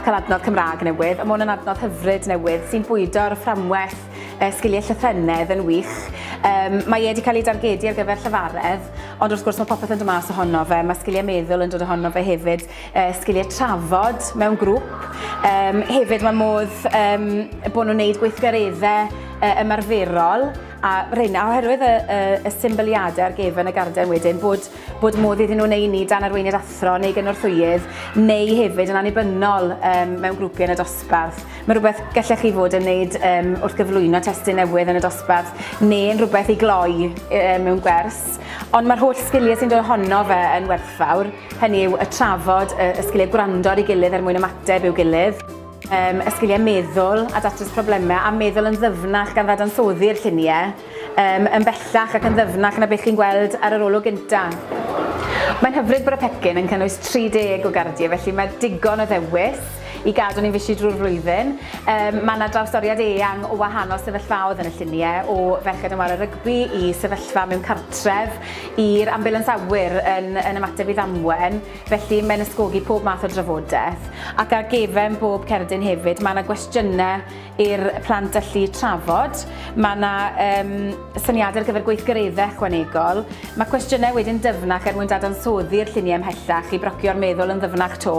cael adnodd Cymraeg newydd, ond mae hwn yn adnodd hyfryd newydd sy'n bwydo'r fframwaith sgiliau llythrenedd yn wych. Mae wedi cael ei dargedu ar gyfer llafaredd, ond wrth gwrs mae popeth yn dod mas ohono fe. Mae sgiliau meddwl yn dod ohono fe hefyd, sgiliau trafod mewn grŵp. Hefyd mae modd bod nhw'n gwneud gweithgareddau ymarferol, a reina oherwydd y symboliadau ar gefn y garden wedyn, bod modd iddyn nhw wneud ni dan arweiniad athro neu gynorthwyydd, neu hefyd yn annibynnol mewn grwpiau yn y dosbarth. Mae rhywbeth gallech chi fod yn wneud wrth gyflwyno testyn newydd yn y dosbarth, neu yn rhywbeth i gloi mewn gwers. Ond mae'r holl sgiliau sy'n dod ohono fe yn werthfawr, hynny yw y trafod, y sgiliau gwrando ar ei gilydd er mwyn ymateb i'w gilydd, y sgiliau meddwl a datrys problemau, a meddwl yn ddyfnach gan ddadansoddi'r lluniau, yn bellach ac yn ddyfnach na beth chi'n gweld ar yr olwg gyntaf. Mae'n hyfryd bod y pecyn yn cynnwys 30 o gardiau, felly mae digon o ddewis i gadw ni'n fysi drwy'r flwyddyn. Mae yna drawstoriad eang o wahanol sefyllfaoedd yn y lluniau, o ferched yn wario rygbi i sefyllfa mewn cartref, i'r ambulansawyr yn ymateb i ddamwen, felly mae'n ysgogi pob math o drafodaeth. Ac ar gefen bob cerdyn hefyd, mae yna gwestiynau i'r plant allu trafod, mae yna syniadau ar gyfer gweithgareddau ychwanegol, mae cwestiynau wedyn dyfnach er mwyn dadansoddi'r lluniau ymhellach i brocio'r meddwl yn ddyfnach to,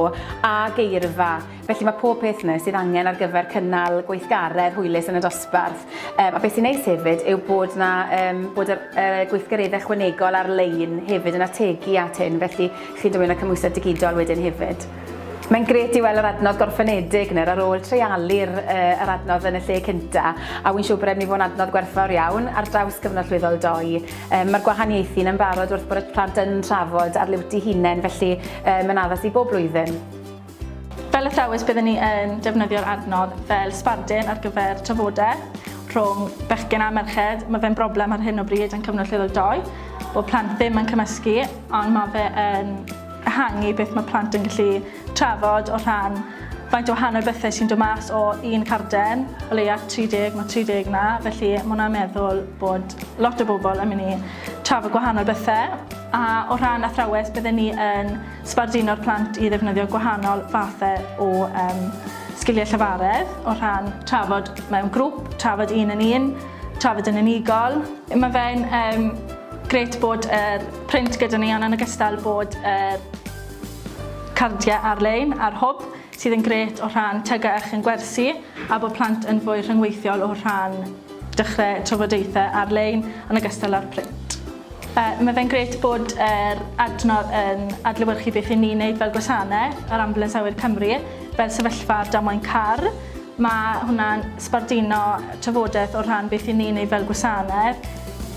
a geirfa. Felly mae pob peth yna sydd angen ar gyfer cynnal gweithgaredd hwylus yn y dosbarth. A beth sy'n neis hefyd yw bod y gweithgareddau ychwanegol ar-lein hefyd yn ategu at hyn, felly chi'n dod mewn â cymwysau digidol wedyn hefyd. Mae'n gret i weld yr adnodd gorffenedig ar ôl treialu'r adnodd yn y lle cynta, a wy'n siŵr bod e'n mynd i fod yn adnodd gwerthfawr iawn ar draws gyfnod llwyddol 2. Mae'r gwahaniaethu'n yn barod wrth bod y plant yn trafod ar liwt eu hunain, felly mae'n addas i bob blwyddyn. Fel athrawes byddwn ni yn defnyddio'r adnodd fel sbardun ar gyfer trafodaeth rhwng bechgyn a merched. Mae fe'n broblem ar hyn o bryd yn cyfnod llwyddol 2, bod plant ddim yn cymysgu, ond mae fe yn ehangu beth mae plant yn gallu trafod o rhan faint o wahanol bethau sy'n dod mas o un carden, o leia 30, mae 30 na, felly mae hwnna'n meddwl bod lot o bobl yn mynd i trafod gwahanol bethau. A o rhan athrawes byddwn ni yn sbarduno'r plant i ddefnyddio gwahanol fathau o sgiliau llafaredd, o rhan trafod mewn grŵp, trafod un yn un, trafod yn unigol. Mae fe'n gret bod print gyda ni, ond yn ogystal bod cardiau ar-lein, ar hwb, sydd yn gret o rhan tegach yn gwersi, a bod plant yn fwy rhyngweithiol o rhan dechrau trafodaethau ar-lein yn ogystal â'r print. Mae fe'n gret bod adnodd yn adlewyrchu beth i ni'n neud fel gwasanaeth yr Ambulansawyr Cymru fel sefyllfa'r damwain car. Mae hwnna'n sbarduno trafodaeth o rhan beth i ni'n neud fel gwasanaeth.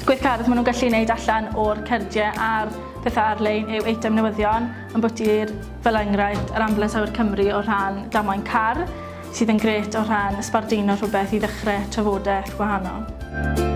Gweithgaredd maen nhw'n gallu neud allan o'r cerdiau a'r pethau ar-lein yw eitem newyddion, yn bwti'r fel enghraifft yr Ambulansawyr Cymru o rhan damwain car, sydd yn gret o rhan sbarduno rhywbeth i ddechrau trafodaeth gwahanol.